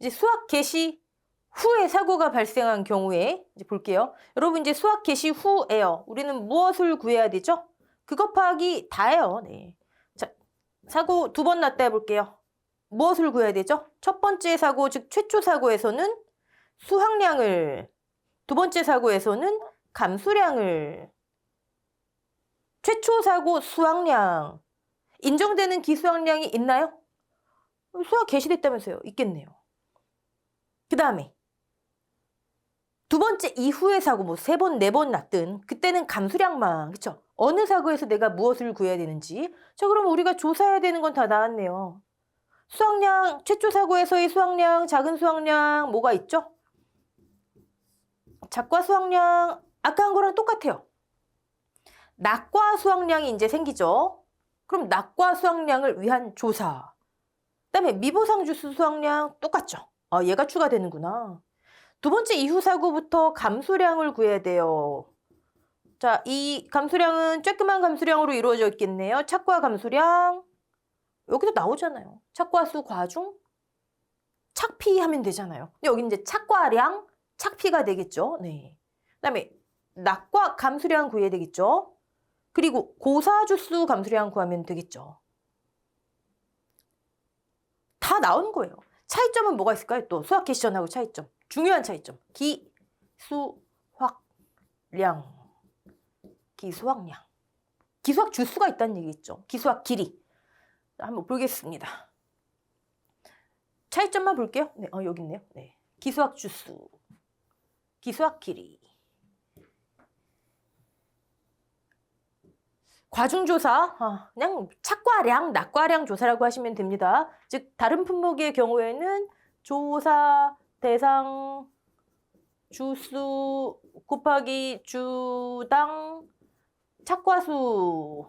이제 수학 개시 후에 사고가 발생한 경우에 이제 볼게요. 여러분 이제 수학 개시 후에요. 우리는 무엇을 구해야 되죠? 그것 파악이 다예요. 네. 자, 사고 두 번 났다 해볼게요. 무엇을 구해야 되죠? 첫 번째 사고, 즉 최초 사고에서는 수확량을, 두 번째 사고에서는 감수량을, 최초 사고 수확량, 인정되는 기수확량이 있나요? 수학 개시됐다면서요. 있겠네요. 그 다음에 두 번째 이후의 사고, 뭐 세 번, 네 번 났든 그때는 감수량만, 그쵸? 어느 사고에서 내가 무엇을 구해야 되는지. 자, 그럼 우리가 조사해야 되는 건 다 나왔네요. 수확량, 최초 사고에서의 수확량, 작은 수확량 뭐가 있죠? 작과 수확량, 아까 한 거랑 똑같아요. 낙과 수확량이 이제 생기죠. 그럼 낙과 수확량을 위한 조사. 그다음에 미보상 주수 수확량 똑같죠. 얘가 추가되는구나. 두 번째 이후 사고부터 감수량을 구해야 돼요. 자, 이 감수량은 쬐끄만 감수량으로 이루어져 있겠네요. 착과 감수량. 여기도 나오잖아요. 착과수 과중, 착피 하면 되잖아요. 근데 여기 이제 착과량, 착피가 되겠죠. 네. 그다음에 낙과 감수량 구해야 되겠죠. 그리고 고사주수 감수량 구하면 되겠죠. 다 나온 거예요. 차이점은 뭐가 있을까요? 또 수학 캐시전하고 차이점. 중요한 차이점. 기수확량. 기수확량. 기수학 주수가 있다는 얘기겠죠. 기수학 길이. 한번 보겠습니다. 차이점만 볼게요. 네, 여기 있네요. 네. 기수학 주수. 기수학 길이. 과중조사, 그냥 착과량, 낙과량 조사라고 하시면 됩니다. 즉 다른 품목의 경우에는 조사, 대상, 주수 곱하기 주당, 착과수,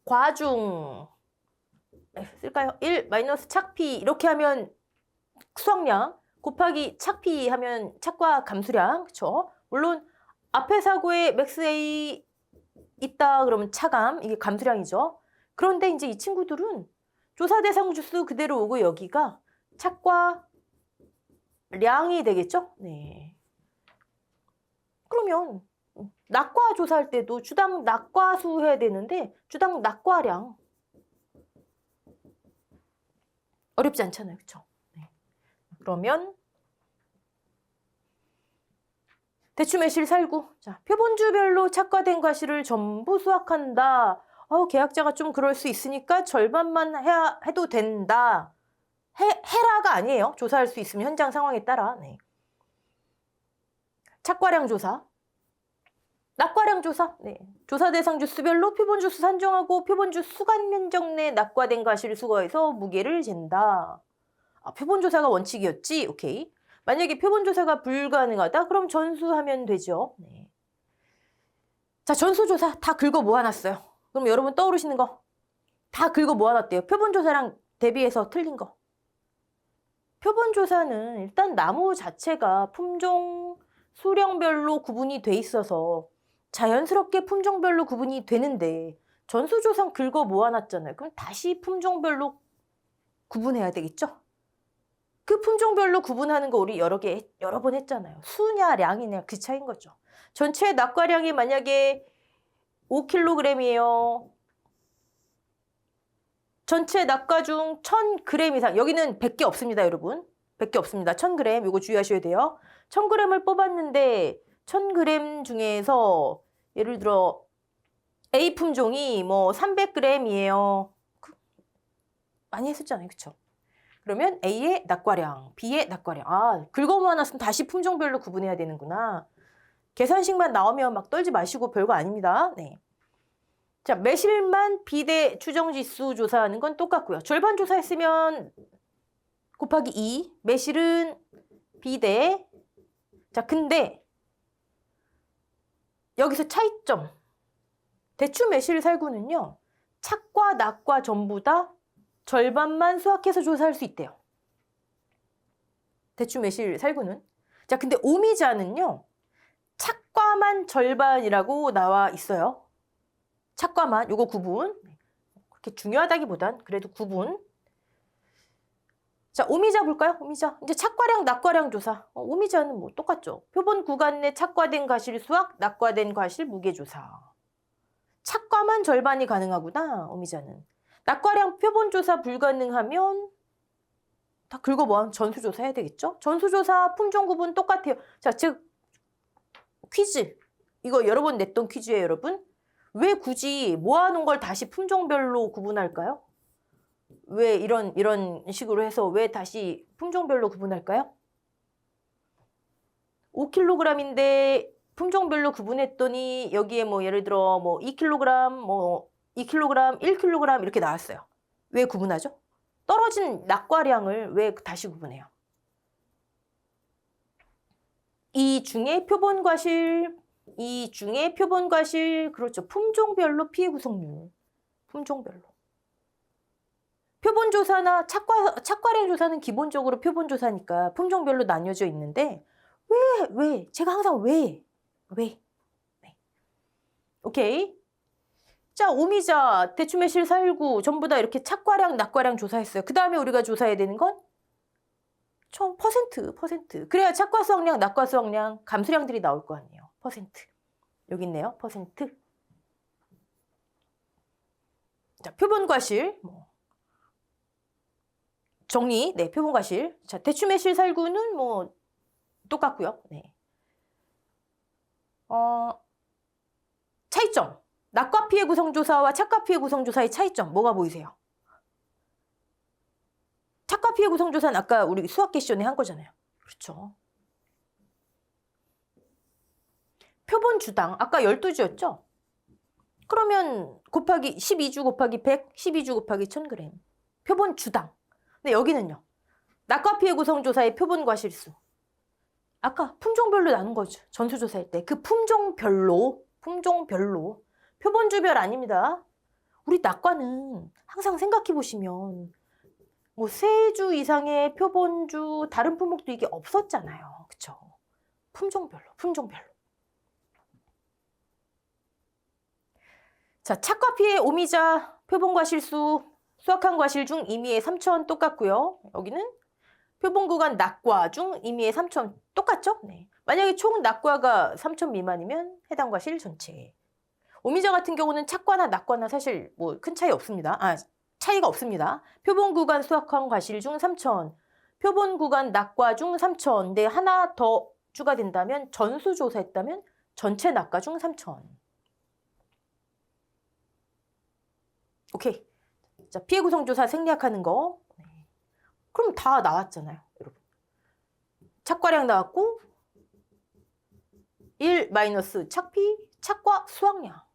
과중, 쓸까요? 1 마이너스 착피 이렇게 하면 수확량 곱하기 착피 하면 착과 감수량, 그쵸? 물론 앞에 사고에 맥스 A 있다 그러면 차감, 이게 감수량이죠. 그런데 이제 이 친구들은 조사 대상 주수 그대로 오고 여기가 착과 량이 되겠죠? 네. 그러면 낙과 조사할 때도 주당 낙과수 해야 되는데 주당 낙과량 어렵지 않잖아요. 그쵸? 네. 그러면 대추 매실 살구. 자, 표본주별로 착과된 과실을 전부 수확한다. 계약자가 좀 그럴 수 있으니까 절반만 해도 된다. 해라가 아니에요. 조사할 수 있으면 현장 상황에 따라. 네. 착과량 조사. 낙과량 조사. 네. 조사 대상 주수별로 표본주수 산정하고 표본주 수간 면적 내 낙과된 과실을 수거해서 무게를 잰다. 표본조사가 원칙이었지? 오케이. 만약에 표본조사가 불가능하다? 그럼 전수하면 되죠. 네. 자, 전수조사 다 긁어 모아놨어요. 그럼 여러분 떠오르시는 거 다 긁어 모아놨대요. 표본조사랑 대비해서 틀린 거. 표본조사는 일단 나무 자체가 품종, 수령별로 구분이 돼 있어서 자연스럽게 품종별로 구분이 되는데 전수조사는 긁어 모아놨잖아요. 그럼 다시 품종별로 구분해야 되겠죠? 그 품종별로 구분하는 거 우리 여러 번 했잖아요. 수냐 량이냐 그 차이인 거죠. 전체 낙과량이 만약에 5kg이에요. 전체 낙과 중 1000g 이상. 여기는 100개 없습니다, 여러분. 100개 없습니다. 1000g. 이거 주의하셔야 돼요. 1000g을 뽑았는데 1000g 중에서 예를 들어 A 품종이 뭐 300g이에요. 많이 했었잖아요. 그쵸? 그러면 A의 낙과량, B의 낙과량. 긁어 모아놨으면 다시 품종별로 구분해야 되는구나. 계산식만 나오면 막 떨지 마시고 별거 아닙니다. 네. 자, 매실만 비대 추정지수 조사하는 건 똑같고요. 절반 조사했으면 곱하기 2. 매실은 비대. 자, 근데 여기서 차이점. 대추 매실 살구는요. 착과 낙과 전부 다 절반만 수확해서 조사할 수 있대요. 대추 매실 살구는. 자, 근데 오미자는요. 착과만 절반이라고 나와 있어요. 착과만, 요거 구분. 그렇게 중요하다기보단 그래도 구분. 자, 오미자 볼까요? 오미자. 이제 착과량, 낙과량 조사. 오미자는 뭐 똑같죠. 표본 구간 내 착과된 과실 수확, 낙과된 과실 무게 조사. 착과만 절반이 가능하구나, 오미자는. 낙과량 표본 조사 불가능하면 다 긁어모아 전수조사 해야 되겠죠? 전수조사 품종 구분 똑같아요. 자, 즉 퀴즈. 이거 여러 번 냈던 퀴즈예요, 여러분. 왜 굳이 모아놓은 걸 다시 품종별로 구분할까요? 왜 이런 식으로 해서 왜 다시 품종별로 구분할까요? 5kg인데 품종별로 구분했더니 여기에 뭐 예를 들어 뭐 2kg, 뭐 2kg, 1kg 이렇게 나왔어요. 왜 구분하죠? 떨어진 낙과량을 왜 다시 구분해요? 이 중에 표본 과실, 그렇죠. 품종별로 피해 구성률. 품종별로. 표본 조사나 착과량 조사는 기본적으로 표본 조사니까 품종별로 나뉘어져 있는데 왜? 제가 항상 왜? 네. 오케이. 자, 오미자, 대추매실, 살구 전부 다 이렇게 착과량, 낙과량 조사했어요. 그 다음에 우리가 조사해야 되는 건 퍼센트. 그래야 착과 수확량, 낙과 수확량, 감수량들이 나올 거 아니에요. 퍼센트. 여기 있네요. 퍼센트. 자, 표본 과실. 정리. 네, 표본 과실. 자, 대추매실, 살구는 뭐 똑같고요. 네. 차이점. 낙과 피해 구성조사와 착과 피해 구성조사의 차이점. 뭐가 보이세요? 착과 피해 구성조사는 아까 우리 수학 퀘스천에 한 거잖아요. 그렇죠. 표본 주당. 아까 12주였죠? 그러면 곱하기 12주 곱하기 100, 12주 곱하기 1000g. 표본 주당. 근데 여기는요. 낙과 피해 구성조사의 표본 과실수. 아까 품종별로 나눈 거죠. 전수조사할 때. 그 품종별로. 표본주별 아닙니다. 우리 낙과는 항상 생각해 보시면 뭐 3주 이상의 표본주 다른 품목도 이게 없었잖아요. 그쵸? 품종별로. 자, 착과 피해 오미자 표본 과실수 수확한 과실 중 임의의 3천 똑같고요. 여기는 표본 구간 낙과 중 임의의 3천 똑같죠? 네. 만약에 총 낙과가 3천 미만이면 해당 과실 전체. 오미자 같은 경우는 착과나 낙과나 사실 뭐 큰 차이가 없습니다. 표본 구간 수확한 과실 중 3천, 표본 구간 낙과 중 3천. 근데 하나 더 추가된다면 전수조사했다면 전체 낙과 중 3천. 오케이. 자, 피해 구성조사 생략하는 거. 네. 그럼 다 나왔잖아요, 여러분. 착과량 나왔고 1 마이너스 착피, 착과 수확량.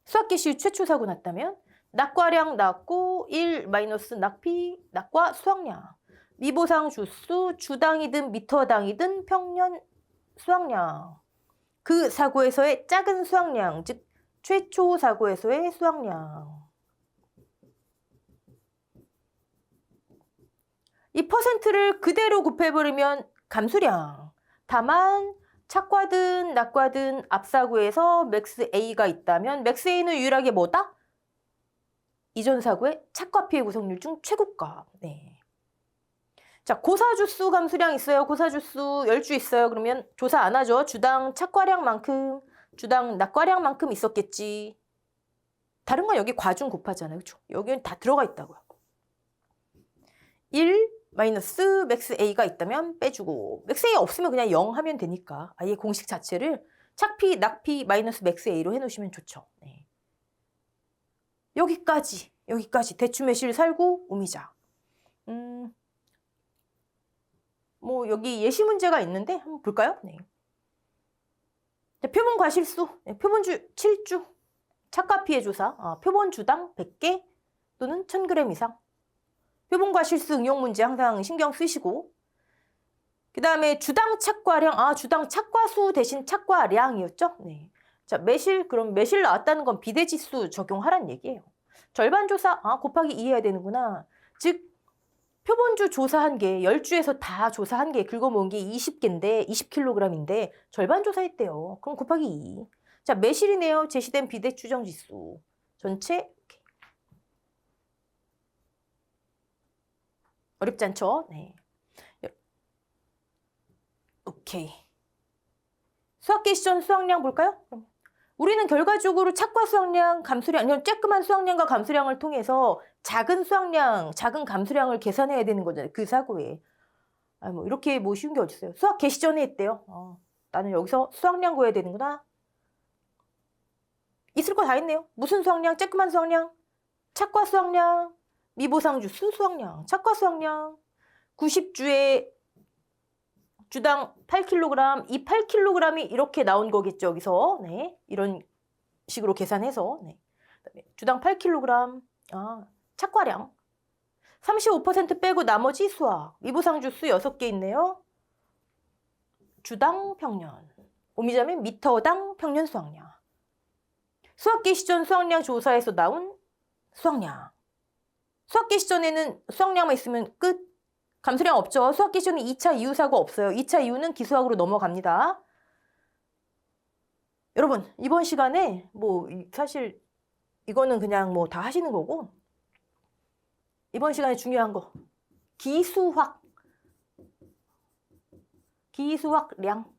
수확기시 최초 사고 났다면 낙과량 나왔고 1 마이너스 낙피, 낙과 수확량. 미보상 주수, 주당이든 미터당이든 평년 수확량. 그 사고에서의 작은 수확량, 즉 최초 사고에서의 수확량. 이 퍼센트를 그대로 곱해버리면 감수량. 다만 착과든 낙과든 앞사고에서 맥스 A가 있다면 맥스 A는 유일하게 뭐다? 이전 사고의 착과 피해 구성률 중 최고가. 네. 자, 고사주수 감수량 있어요. 고사주수 10주 있어요. 그러면 조사 안 하죠. 주당 착과량만큼, 주당 낙과량만큼 있었겠지. 다른 건 여기 과중 곱하잖아요. 그렇죠? 여기는 다 들어가 있다고요. 1 마이너스 맥스 A가 있다면 빼주고 맥스 A 없으면 그냥 0 하면 되니까 아예 공식 자체를 착피, 낙피, 마이너스 맥스 A로 해놓으시면 좋죠. 네. 여기까지 대추매실 살구 오미자. 뭐 여기 예시 문제가 있는데 한번 볼까요? 네. 자, 표본 과실수, 네, 표본주 7주, 착과 피해 조사, 표본 주당 100개 또는 1000g 이상. 표본 과실수 응용 문제 항상 신경 쓰시고. 그 다음에 주당 착과량, 주당 착과수 대신 착과량이었죠? 네. 자, 그럼 매실 나왔다는 건 비대지수 적용하란 얘기예요. 절반 조사, 곱하기 2 해야 되는구나. 즉, 표본주 조사한 게 10주에서 다 조사한 게 긁어모은 게 20개인데 20kg인데 절반 조사했대요. 그럼 곱하기 2. 자, 매실이네요. 제시된 비대 추정 지수. 전체 어렵지 않죠? 네. 오케이. 수학기 시전 수학량 볼까요? 우리는 결과적으로 착과 수학량, 감수량, 이런 쬐끄만 수학량과 감수량을 통해서 작은 수학량, 작은 감수량을 계산해야 되는 거잖아요. 그 사고에. 뭐 이렇게 뭐 쉬운 게 어딨어요. 수학 개시 전에 했대요. 나는 여기서 수학량 구해야 되는구나. 있을 거 다 있네요. 무슨 수학량? 쬐끄만 수학량, 착과 수학량, 미보상주 수수학량, 착과 수학량, 90주에 주당 8kg, 이 8kg이 이렇게 나온 거겠죠, 여기서. 네. 이런 식으로 계산해서. 네. 그다음에 주당 8kg, 착과량. 35% 빼고 나머지 수학. 미부상주수 6개 있네요. 주당 평년. 오미자면 미터당 평년 수학량. 수학기 시전 수학량 조사에서 나온 수학량. 수학기 시전에는 수학량만 있으면 끝. 감수량 없죠. 수학기 시전에 2차 이유사고 없어요. 2차 이유는 기수학으로 넘어갑니다. 여러분, 이번 시간에 뭐 사실 이거는 그냥 뭐 다 하시는 거고, 이번 시간에 중요한 거 기수학량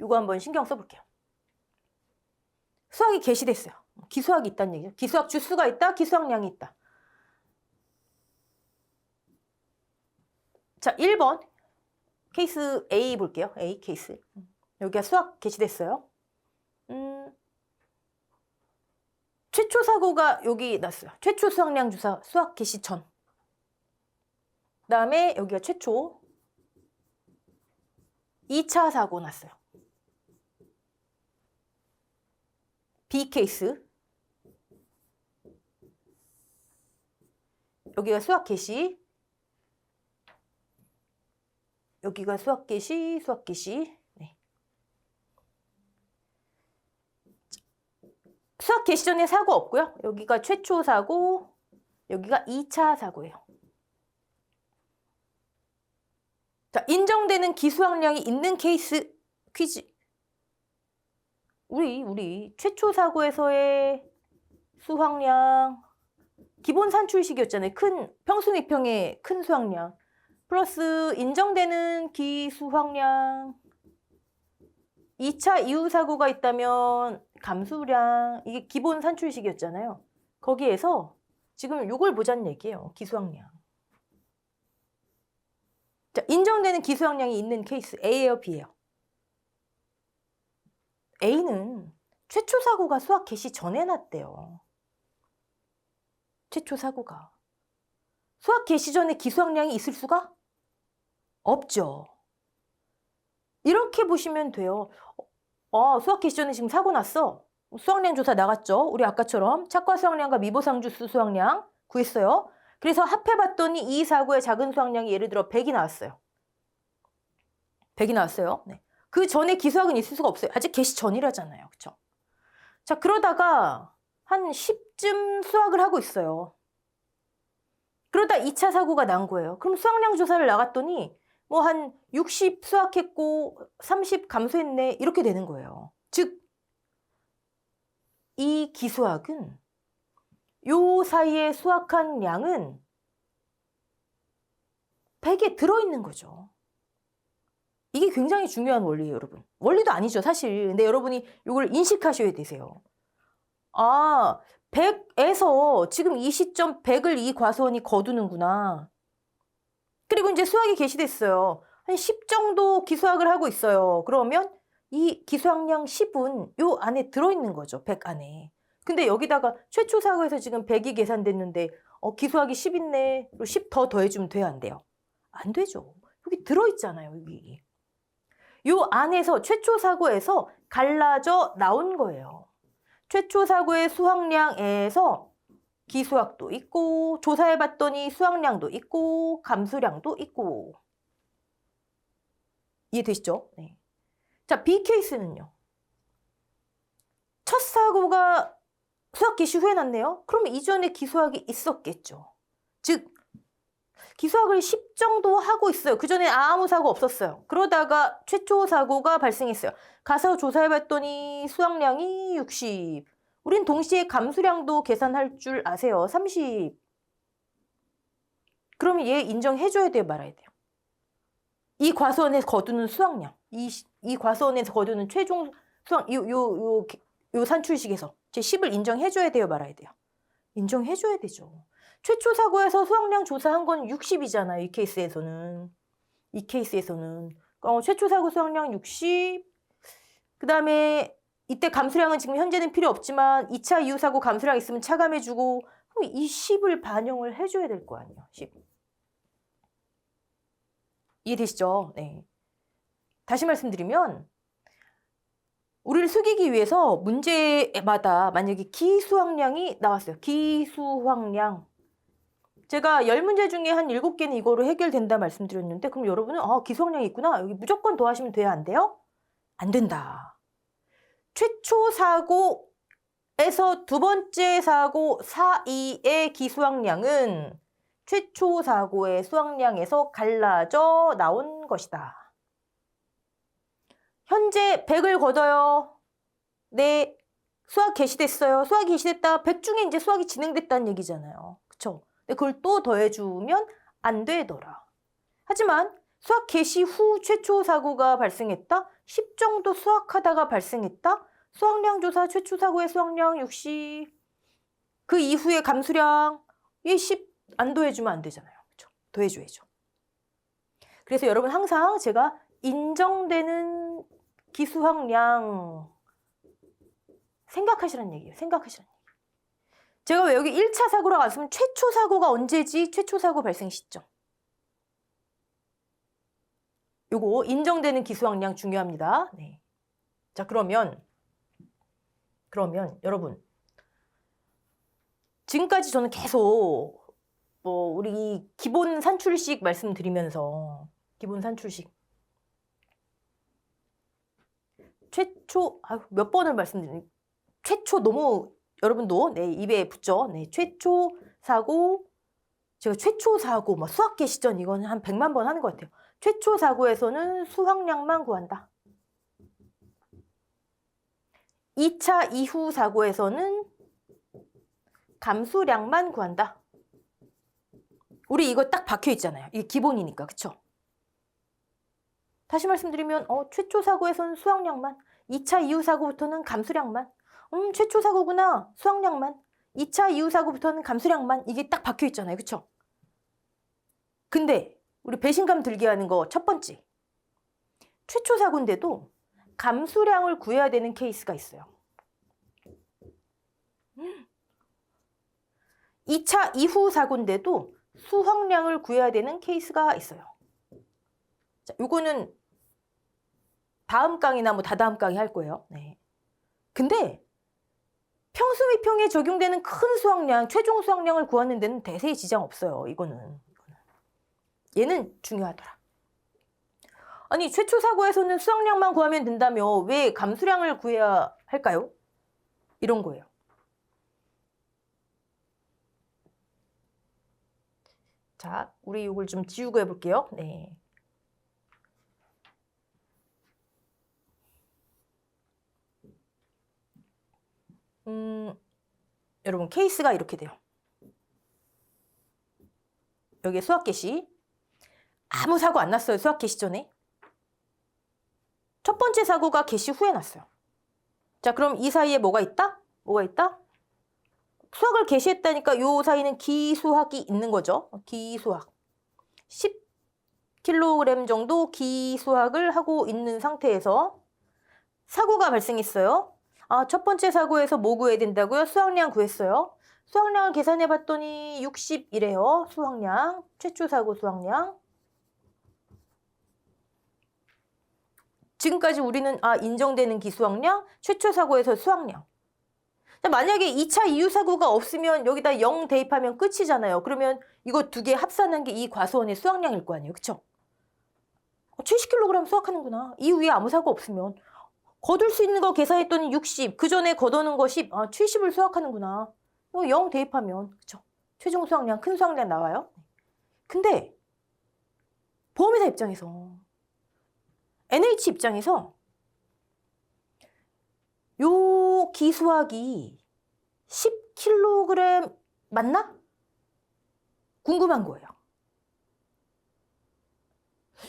이거 한번 신경 써볼게요. 수학이 개시됐어요. 기수학이 있다는 얘기죠. 기수학 주수가 있다, 기수학량이 있다. 자, 1번 케이스 A 볼게요. A 케이스. 여기가 수학 개시됐어요. 최초 사고가 여기 났어요. 최초 수학량 주사 수학 개시 전. 그다음에 여기가 최초 2차 사고 났어요. B 케이스. 여기가 수학 개시. 여기가 수학 개시, 수학 개시. 네. 수학 개시 전에 사고 없고요. 여기가 최초 사고, 여기가 2차 사고예요. 자, 인정되는 기수학량이 있는 케이스 퀴즈. 우리 최초 사고에서의 수학량 기본 산출식이었잖아요. 큰 평수미평의 큰 수학량 플러스 인정되는 기수학량 2차 이후 사고가 있다면 감수량 이게 기본 산출식이었잖아요. 거기에서 지금 요걸 보자는 얘기예요. 기수학량. 자, 인정되는 기수학량이 있는 케이스 A예요, B예요? A는 최초 사고가 수학 개시 전에 났대요. 최초 사고가. 수학 개시 전에 기수학량이 있을 수가 없죠. 이렇게 보시면 돼요. 수학 개시 전에 지금 사고 났어. 수학량 조사 나갔죠. 우리 아까처럼 착과 수학량과 미보상주수 수학량 구했어요. 그래서 합해봤더니 이 사고의 작은 수학량이 예를 들어 100이 나왔어요. 100이 나왔어요. 네. 그 전에 기수학은 있을 수가 없어요. 아직 개시 전이라잖아요. 그렇죠? 자, 그러다가 한 10쯤 수학을 하고 있어요. 그러다 2차 사고가 난 거예요. 그럼 수학량 조사를 나갔더니 뭐 한 60 수학했고 30 감소했네 이렇게 되는 거예요. 즉, 이 기수학은 요 사이에 수학한 양은 100에 들어있는 거죠. 이게 굉장히 중요한 원리예요, 여러분. 원리도 아니죠, 사실. 근데 여러분이 이걸 인식하셔야 되세요. 100에서 지금 이 시점 100을 이 과수원이 거두는구나. 그리고 이제 수학이 개시됐어요. 한 10 정도 기수학을 하고 있어요. 그러면 이 기수학량 10은 요 안에 들어있는 거죠, 100 안에. 근데 여기다가 최초 사고에서 지금 100이 계산됐는데 기수학이 10 있네. 10 더 더해주면 돼요, 안 돼요? 안 되죠. 여기 들어있잖아요, 여기. 요 안에서 최초 사고에서 갈라져 나온 거예요. 최초 사고의 수학량에서 기수학도 있고 조사해봤더니 수학량도 있고 감수량도 있고. 이해되시죠? 네. 자, B 케이스는요. 첫 사고가 수학 개시 후에 났네요. 그러면 이전에 기수학이 있었겠죠. 즉 기수학을 10 정도 하고 있어요. 그전에 아무 사고 없었어요. 그러다가 최초 사고가 발생했어요. 가서 조사해봤더니 수학량이 60. 우린 동시에 감수량도 계산할 줄 아세요. 30. 그러면 얘 인정해줘야 돼요, 말아야 돼요? 이 과수원에서 거두는 수확량, 이 과수원에서 거두는 최종 수확, 요 산출식에서 제 10을 인정해줘야 돼요, 말아야 돼요? 인정해줘야 되죠. 최초 사고에서 수확량 조사한 건 60이잖아요, 이 케이스에서는. 이 케이스에서는. 최초 사고 수확량 60, 그 다음에 이때 감수량은 지금 현재는 필요 없지만 2차 이후 사고 감수량 있으면 차감해주고, 그럼 이 10을 반영을 해줘야 될 거 아니에요, 10. 이해되시죠? 네. 다시 말씀드리면 우리를 속이기 위해서 문제마다 만약에 기수확량이 나왔어요. 기수확량. 제가 10문제 중에 한 7개는 이거로 해결된다 말씀드렸는데 그럼 여러분은 기수확량이 있구나. 여기 무조건 더하시면 돼요? 안 돼요? 안 된다. 최초 사고에서 두 번째 사고 사이의 기수확량은 최초 사고의 수확량에서 갈라져 나온 것이다. 현재 100을 걷어요. 네, 수학 개시됐어요. 수학이 개시됐다. 100 중에 이제 수학이 진행됐다는 얘기잖아요. 그쵸? 근데 그걸 또 더해주면 안 되더라. 하지만 수학 개시 후 최초 사고가 발생했다. 10 정도 수학하다가 발생했다. 수확량 조사 최초 사고의 수확량 60. 그 이후에 감수량 이 10 안 더해주면 안 되잖아요. 그쵸? 더해줘야죠. 그래서 여러분 항상 제가 인정되는 기수확량 생각하시라는 얘기예요. 생각하시라는 얘기. 제가 왜 여기 1차 사고라고 안 쓰면 최초 사고가 언제지? 최초 사고 발생 시점. 요거 인정되는 기수확량 중요합니다. 네. 자, 그러면 여러분 지금까지 저는 계속 우리 기본 산출식 말씀드리면서 기본 산출식 최초 몇 번을 말씀드리니 최초 너무 여러분도 네, 입에 붙죠. 네, 최초 사고 제가 최초 사고 뭐 수학 개시전 이거는 한 100만 번 하는 것 같아요. 최초 사고에서는 수확량만 구한다. 2차 이후 사고에서는 감수량만 구한다. 우리 이거 딱 박혀 있잖아요. 이게 기본이니까. 그쵸? 다시 말씀드리면 최초 사고에서는 수확량만, 2차 이후 사고부터는 감수량만. 최초 사고구나. 수확량만. 2차 이후 사고부터는 감수량만. 이게 딱 박혀 있잖아요. 그쵸? 근데 우리 배신감 들게 하는 거 첫 번째. 최초 사고인데도 감수량을 구해야 되는 케이스가 있어요. 2차 이후 사고인데도 수확량을 구해야 되는 케이스가 있어요. 자, 요거는 다음 강의나 뭐 다다음 강의 할 거예요. 네. 근데 평수미평에 적용되는 큰 수확량, 최종 수확량을 구하는 데는 대세히 지장 없어요. 이거는. 얘는 중요하더라. 아니, 최초 사고에서는 수확량만 구하면 된다며 왜 감수량을 구해야 할까요? 이런 거예요. 자, 우리 이걸 좀 지우고 해볼게요. 네. 여러분 케이스가 이렇게 돼요. 여기에 수학 개시. 아무 사고 안 났어요. 수학 개시 전에. 첫 번째 사고가 개시 후에 났어요. 자, 그럼 이 사이에 뭐가 있다? 뭐가 있다? 수학을 개시했다니까 요 사이는 기수학이 있는 거죠. 기수학. 10kg 정도 기수학을 하고 있는 상태에서 사고가 발생했어요. 첫 번째 사고에서 뭐 구해야 된다고요? 수확량 구했어요. 수확량을 계산해 봤더니 60이래요. 수확량. 최초 사고 수확량. 지금까지 우리는 인정되는 기수확량, 최초 사고에서 수확량. 자, 만약에 2차 이후 사고가 없으면 여기다 0 대입하면 끝이잖아요. 그러면 이거 두 개 합산한 게 이 과수원의 수확량일 거 아니에요. 그쵸? 70kg 수확하는구나. 이후에 아무 사고 없으면. 거둘 수 있는 거 계산했더니 60. 그 전에 거두는 거 10. 70을 수확하는구나. 이거 0 대입하면. 그쵸? 최종 수확량, 큰 수확량 나와요. 근데 보험회사 입장에서 NH 입장에서 요 기수학이 10kg 맞나? 궁금한 거예요.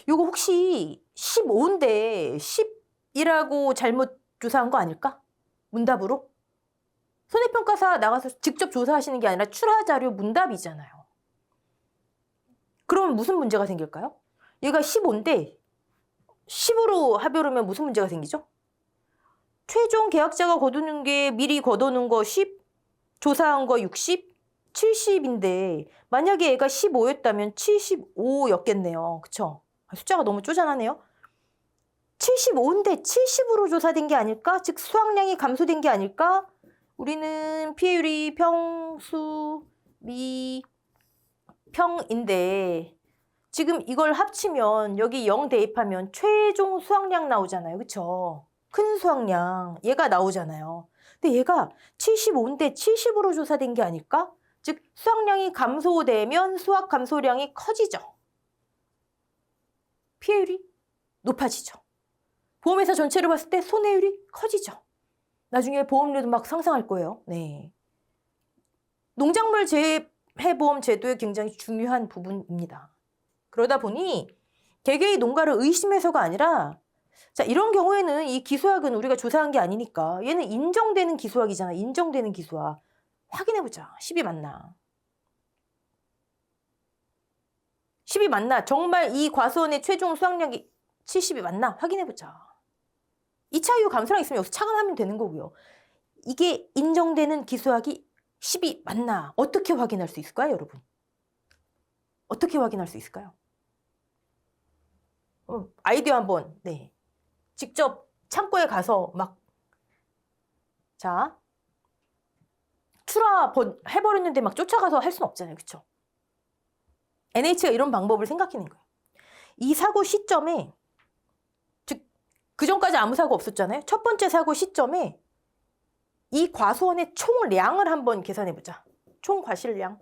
요거 혹시 15인데 10이라고 잘못 조사한 거 아닐까? 문답으로? 손해평가사 나가서 직접 조사하시는 게 아니라 출하자료 문답이잖아요. 그럼 무슨 문제가 생길까요? 얘가 15인데 10으로 합의하면 무슨 문제가 생기죠? 최종 계약자가 거두는 게 미리 거둬놓은 거 10, 조사한 거 60, 70인데 만약에 얘가 15였다면 75였겠네요. 그쵸? 숫자가 너무 쪼잔하네요. 75인데 70으로 조사된 게 아닐까? 즉 수확량이 감소된 게 아닐까? 우리는 피해율이 평수, 미, 평인데 지금 이걸 합치면 여기 0 대입하면 최종 수확량 나오잖아요. 그쵸? 큰 수확량 얘가 나오잖아요. 근데 얘가 75인데 70으로 조사된 게 아닐까? 즉 수확량이 감소되면 수확 감소량이 커지죠. 피해율이 높아지죠. 보험회사 전체를 봤을 때 손해율이 커지죠. 나중에 보험료도 막 상승할 거예요. 네. 농작물 재해보험 제도의 굉장히 중요한 부분입니다. 그러다 보니 개개의 농가를 의심해서가 아니라 자, 이런 경우에는 이 기수학은 우리가 조사한 게 아니니까 얘는 인정되는 기수학이잖아. 인정되는 기수학. 확인해보자. 10이 맞나? 10이 맞나? 정말 이 과수원의 최종 수확량이 70이 맞나? 확인해보자. 2차 이후 감소량 있으면 여기서 차감하면 되는 거고요. 이게 인정되는 기수학이 10이 맞나? 어떻게 확인할 수 있을까요, 여러분? 어떻게 확인할 수 있을까요? 아이디어 한번, 네. 직접 창고에 가서 막, 자, 해버렸는데 막 쫓아가서 할 수는 없잖아요. 그쵸? NH가 이런 방법을 생각하는 거예요. 이 사고 시점에, 즉, 그 전까지 아무 사고 없었잖아요. 첫 번째 사고 시점에 이 과수원의 총량을 한번 계산해보자. 총과실량.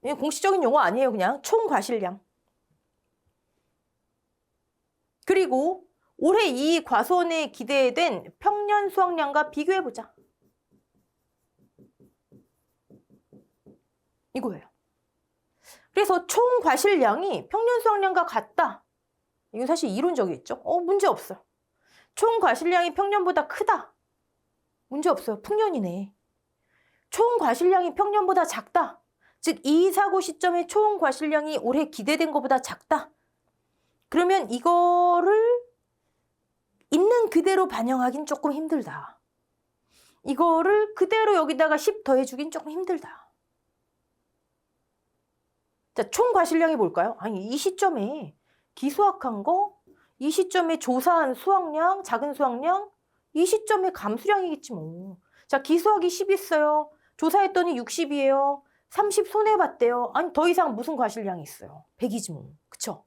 이게 공식적인 용어 아니에요. 그냥 총과실량. 그리고 올해 이 과수원에 기대된 평년 수확량과 비교해보자. 이거예요. 그래서 총 과실량이 평년 수확량과 같다. 이건 사실 이론적이겠죠? 문제 없어요. 총 과실량이 평년보다 크다. 문제 없어요. 풍년이네. 총 과실량이 평년보다 작다. 즉, 이 사고 시점에 총 과실량이 올해 기대된 것보다 작다. 그러면 이거를 있는 그대로 반영하긴 조금 힘들다. 이거를 그대로 여기다가 10 더해주긴 조금 힘들다. 자, 총 과실량이 뭘까요? 아니, 이 시점에 기수학한 거, 이 시점에 조사한 수확량, 작은 수확량, 이 시점에 감수량이겠지 뭐. 자, 기수학이 10 있어요. 조사했더니 60이에요. 30 손해봤대요. 아니, 더 이상 무슨 과실량이 있어요. 100이지 뭐. 그쵸?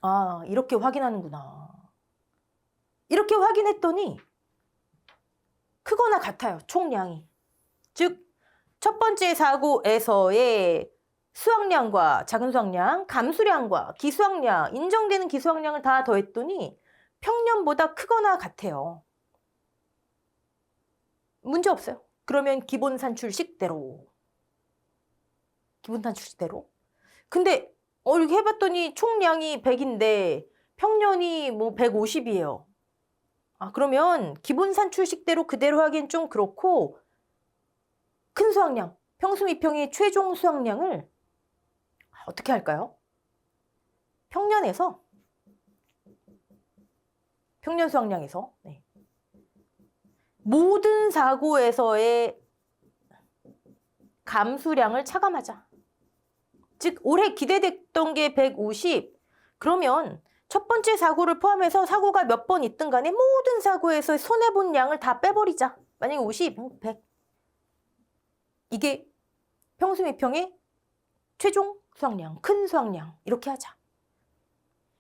아, 이렇게 확인하는구나. 이렇게 확인했더니 크거나 같아요. 총량이. 즉, 첫 번째 사고에서의 수확량과 작은 수확량, 감수량과 기수확량, 인정되는 기수확량을 다 더했더니 평년보다 크거나 같아요. 문제 없어요. 그러면 기본 산출식대로. 기본 산출식대로. 근데 이렇게 해봤더니 총량이 100인데 평년이 뭐 150이에요. 아, 그러면 기본 산출식대로 그대로 하기엔 좀 그렇고 큰 수확량, 평수 미평의 최종 수확량을 어떻게 할까요? 평년 수확량에서 네. 모든 사고에서의 감수량을 차감하자. 즉 올해 기대됐던 게 150. 그러면 첫 번째 사고를 포함해서 사고가 몇 번 있든 간에 모든 사고에서 손해본 양을 다 빼버리자. 만약에 50, 100. 이게 평수 미평의 최종 수확량, 큰 수확량 이렇게 하자.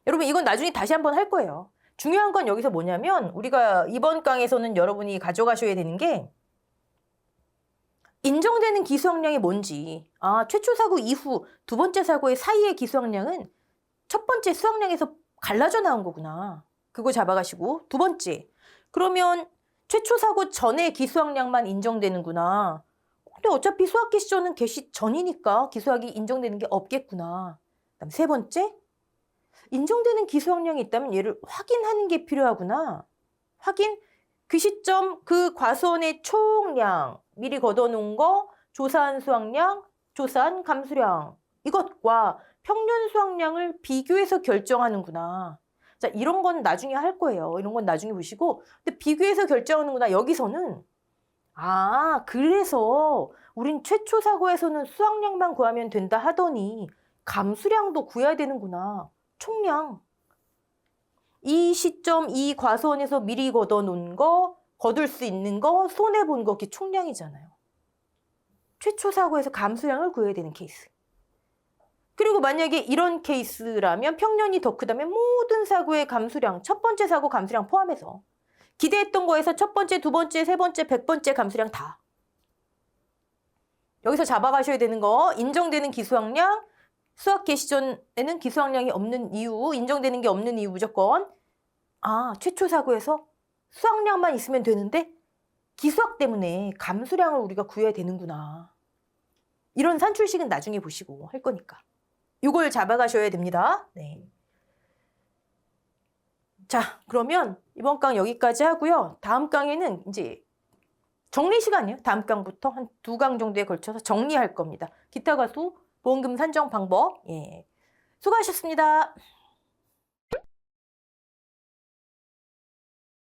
여러분 이건 나중에 다시 한번 할 거예요. 중요한 건 여기서 뭐냐면 우리가 이번 강에서는 여러분이 가져가셔야 되는 게 인정되는 기수확량이 뭔지. 아, 최초 사고 이후 두 번째 사고의 사이의 기수확량은 첫 번째 수확량에서 갈라져 나온 거구나. 그거 잡아가시고 두 번째. 그러면 최초 사고 전에 기수확량만 인정되는구나. 근데 어차피 수확 개시 전은 개시 전이니까 기수학이 인정되는 게 없겠구나. 그다음 세 번째, 인정되는 기수학량이 있다면 얘를 확인하는 게 필요하구나. 확인, 그 시점 그 과수원의 총량, 미리 걷어놓은 거, 조사한 수학량, 조사한 감수량, 이것과 평년 수학량을 비교해서 결정하는구나. 자, 이런 건 나중에 할 거예요. 이런 건 나중에 보시고. 근데 비교해서 결정하는구나. 여기서는 그래서 우린 최초 사고에서는 수학량만 구하면 된다 하더니 감수량도 구해야 되는구나. 총량. 이 시점, 이 과수원에서 미리 걷어놓은 거, 거둘 수 있는 거, 손해본 거, 그게 총량이잖아요. 최초 사고에서 감수량을 구해야 되는 케이스. 그리고 만약에 이런 케이스라면 평년이 더 크다면 모든 사고의 감수량, 첫 번째 사고 감수량 포함해서 기대했던 거에서 첫 번째, 두 번째, 세 번째, 100번째 감수량 다. 여기서 잡아가셔야 되는 거, 인정되는 기수학량, 수학 개시 전에는 기수학량이 없는 이유, 인정되는 게 없는 이유 무조건. 최초 사고에서 수학량만 있으면 되는데 기수학 때문에 감수량을 우리가 구해야 되는구나. 이런 산출식은 나중에 보시고 할 거니까. 이걸 잡아가셔야 됩니다. 네. 자, 그러면 이번 강 여기까지 하고요. 다음 강에는 이제 정리 시간이에요. 다음 강부터 한 2강 정도에 걸쳐서 정리할 겁니다. 기타 가수 보험금 산정 방법. 예. 수고하셨습니다.